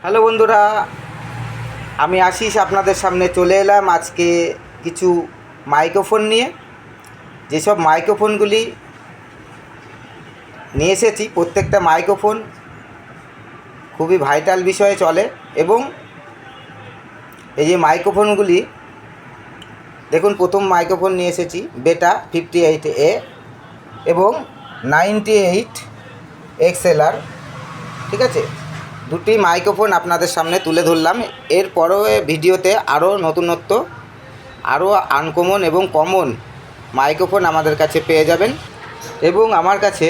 Hello বন্ধুরা, আমি আশিস আপনাদের সামনে চলে এলাম আজকে কিছু মাইক্রোফোন নিয়ে। যেসব মাইক্রোফোনগুলি নিয়ে এসেছি প্রত্যেকটা মাইক্রোফোন খুবই ভাইটাল বিষয়ে চলে। এবং এই যে মাইক্রোফোনগুলি দেখুন, প্রথম মাইক্রোফোন নিয়ে এসেছি বেটা 58A এবং 98 XLR। ঠিক আছে, দুটি মাইক্রোফোন আপনাদের সামনে তুলে ধরলাম। এরপরও ভিডিওতে আরও নতুনত্ব, আরও আনকমন এবং কমন মাইক্রোফোন আমাদের কাছে পেয়ে যাবেন। এবং আমার কাছে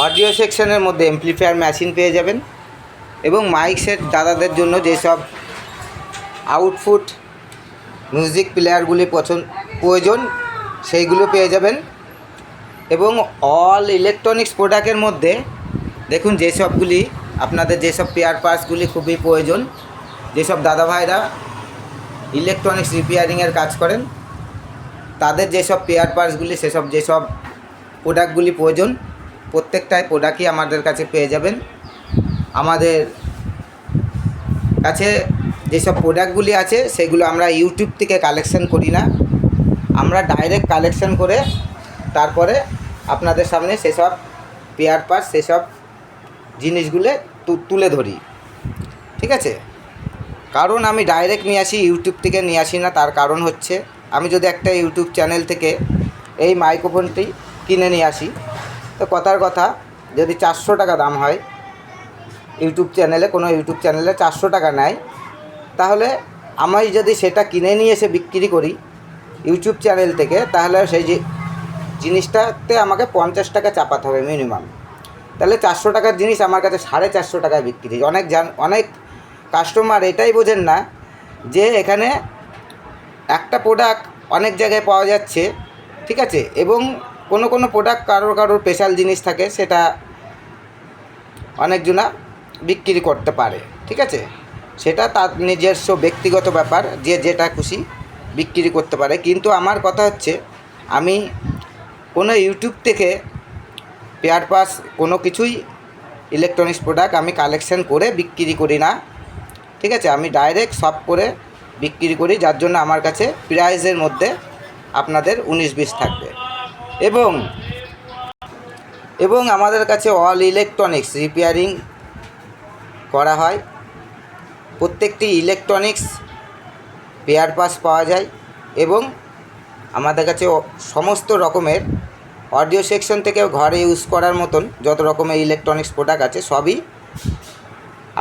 অডিও সেকশনের মধ্যে অ্যাম্প্লিফায়ার মেশিন পেয়ে যাবেন এবং মাইক সেট দাদাদের জন্য যেসব আউটপুট মিউজিক প্লেয়ারগুলি প্রয়োজন সেইগুলো পেয়ে যাবেন। এবং অল ইলেকট্রনিক্স প্রোডাক্টের মধ্যে দেখুন যেসবগুলি আপনাদের যেসব পেয়ার পার্টসগুলি খুবই প্রয়োজন, যেসব দাদা ভাইরা ইলেকট্রনিক্স রিপেয়ারিংয়ের কাজ করেন তাদের যেসব পেয়ার পার্টসগুলি, যেসব প্রোডাক্টগুলি প্রয়োজন প্রত্যেকটাই প্রোডাক্টই আমাদের কাছে পেয়ে যাবেন। আমাদের কাছে যেসব প্রোডাক্টগুলি আছে সেগুলো আমরা ইউটিউব থেকে কালেকশন করি না, আমরা ডাইরেক্ট কালেকশন করে তারপরে আপনাদের সামনে সেসব পেয়ার পার্টস, সেসব জিনিসগুলো তুলে ধরি। ঠিক আছে, কারণ আমি ডাইরেক্ট নিয়ে আসি, ইউটিউব থেকে নিয়ে আসি না। তার কারণ হচ্ছে, আমি যদি একটা ইউটিউব চ্যানেল থেকে এই মাইক্রোফোনটি কিনে নিয়ে আসি, তো কথার কথা যদি 400 টাকা দাম হয়, ইউটিউব চ্যানেলে 400 টাকা নেয়, তাহলে আমি যদি সেটা কিনে নিয়ে এসে বিক্রি করি ইউটিউব চ্যানেল থেকে, তাহলে সেই জিনিসটাতে আমাকে 50 টাকা চাপাতে হবে মিনিমাম। তাহলে 400 টাকার জিনিস আমার কাছে 450 টাকায় বিক্রি। অনেক কাস্টমার এটাই বোঝেন না যে এখানে একটা প্রোডাক্ট অনেক জায়গায় পাওয়া যাচ্ছে, ঠিক আছে, এবং কোনো প্রোডাক্ট কারোর স্পেশাল জিনিস থাকে, সেটা অনেকজনা বিক্রি করতে পারে। ঠিক আছে, সেটা তার নিজস্ব ব্যক্তিগত ব্যাপার, যে যেটা খুশি বিক্রি করতে পারে। কিন্তু আমার কথা হচ্ছে, আমি কোনো ইউটিউব থেকে পেয়ার পাস কোনো কিছুই ইলেকট্রনিক্স প্রোডাক্ট আমি কালেকশন করে বিক্রি করি না। ঠিক আছে, আমি ডাইরেক্ট শপ করে বিক্রি করি, যার জন্য আমার কাছে প্রাইসের মধ্যে আপনাদের 19-20 থাকবে। এবং আমাদের কাছে অল ইলেকট্রনিক্স রিপেয়ারিং করা হয়। প্রত্যেকটি ইলেকট্রনিক্স পেয়ার পাস পাওয়া যায় এবং আমাদের কাছে সমস্ত রকমের অডিও সেকশন থেকে ঘরে ইউজ করার মতন যত রকমের ইলেকট্রনিক্স প্রোডাক্ট আছে সবই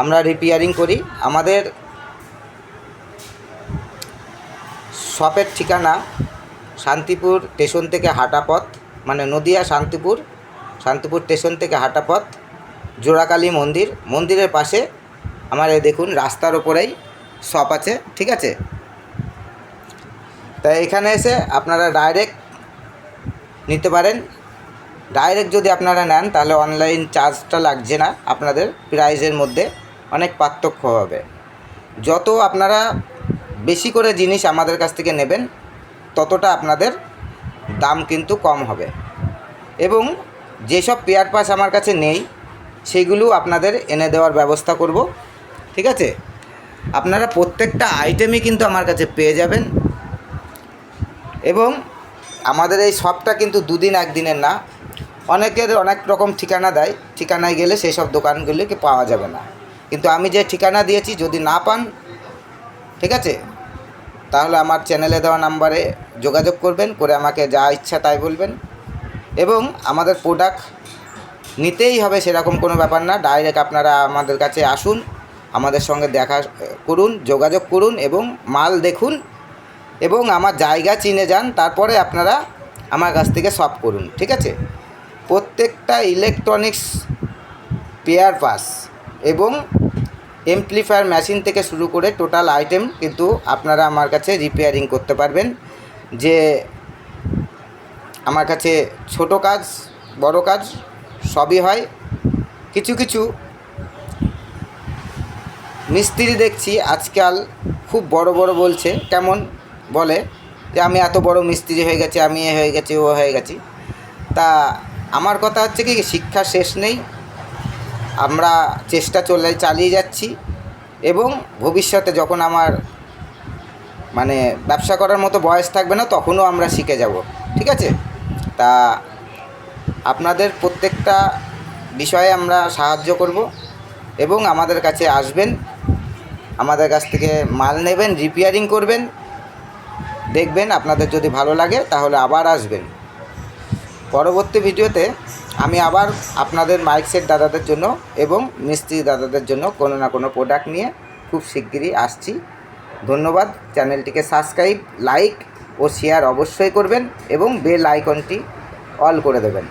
আমরা রিপেয়ারিং করি। আমাদের শপের ঠিকানা শান্তিপুর স্টেশন থেকে হাঁটা পথ, মানে নদিয়া শান্তিপুর স্টেশন থেকে হাঁটা পথ, জোড়াকালী মন্দিরের পাশে আমার এই দেখুন রাস্তার ওপরেই শপ আছে। ঠিক আছে, তাই এখানে এসে আপনারা ডাইরেক্ট নিতে পারেন। ডাইরেক্ট যদি আপনারা নেন তাহলে অনলাইন চার্জটা লাগছে না, আপনাদের প্রাইসের মধ্যে অনেক পার্থক্য হবে। যত আপনারা বেশি করে জিনিস আমাদের কাছ থেকে নেবেন ততটা আপনাদের দাম কিন্তু কম হবে। এবং যেসব পেয়ার পাস আমার কাছে নেই সেইগুলো আপনাদের এনে দেওয়ার ব্যবস্থা করব। ঠিক আছে, আপনারা প্রত্যেকটা আইটেমই কিন্তু আমার কাছে পেয়ে যাবেন। এবং আমাদের এই শপটা কিন্তু দুদিন একদিনের না, অনেকের অনেক রকম ঠিকানা দেয়, ঠিকানায় গেলে সেই সব দোকানগুলিকে পাওয়া যাবে না। কিন্তু আমি যে ঠিকানা দিয়েছি, যদি না পান, ঠিক আছে, তাহলে আমার চ্যানেলে দেওয়া নাম্বারে যোগাযোগ করবেন, করে আমাকে যা ইচ্ছা তাই বলবেন। এবং আমাদের প্রোডাক্ট নিতেই হবে সেরকম কোনো ব্যাপার না, ডাইরেক্ট আপনারা আমাদের কাছে আসুন, আমাদের সঙ্গে দেখা করুন, যোগাযোগ করুন এবং মাল দেখুন এবং আমার জায়গা চিনে যান, তারপরে আপনারা আমার কাছ থেকে শপ করুন। ঠিক আছে, প্রত্যেকটা ইলেকট্রনিক্স পেয়ার পাস এবং অ্যাম্প্লিফায়ার মেশিন থেকে শুরু করে টোটাল আইটেম কিন্তু আপনারা আমার কাছে রিপেয়ারিং করতে পারবেন। যে আমার কাছে ছোট কাজ বড় কাজ সবই হয়। কিছু মিস্ত্রি দেখছি আজকাল খুব বড় বলছে, কেমন বলে যে আমি এত বড় মিস্ত্রি হয়ে গেছি, আমি এ হয়ে গেছি, ও হয়ে গেছি। তা আমার কথা হচ্ছে কি, শিক্ষা শেষ নেই, আমরা চেষ্টা চালিয়ে যাচ্ছি এবং ভবিষ্যতে যখন আমার মানে ব্যবসা করার মতো বয়স থাকবে না তখনও আমরা শিখে যাব। ঠিক আছে? তা আপনাদের প্রত্যেকটা বিষয়ে আমরা সাহায্য করব এবং আমাদের কাছে আসবেন, আমাদের কাছ থেকে মাল নেবেন, রিপেয়ারিং করবেন, দেখবেন আপনাদের যদি ভালো লাগে তাহলে আবার আসবেন। পরবর্তী ভিডিওতে আমি আবার আপনাদের মাইক সেট দাদাদের জন্য এবং মিস্ত্রি দাদাদের জন্য কোনো না কোনো প্রোডাক্ট নিয়ে খুব শিগগিরই আসছি। ধন্যবাদ। চ্যানেলটিকে সাবস্ক্রাইব, লাইক ও শেয়ার অবশ্যই করবেন এবং বেল আইকনটি অল করে দেবেন।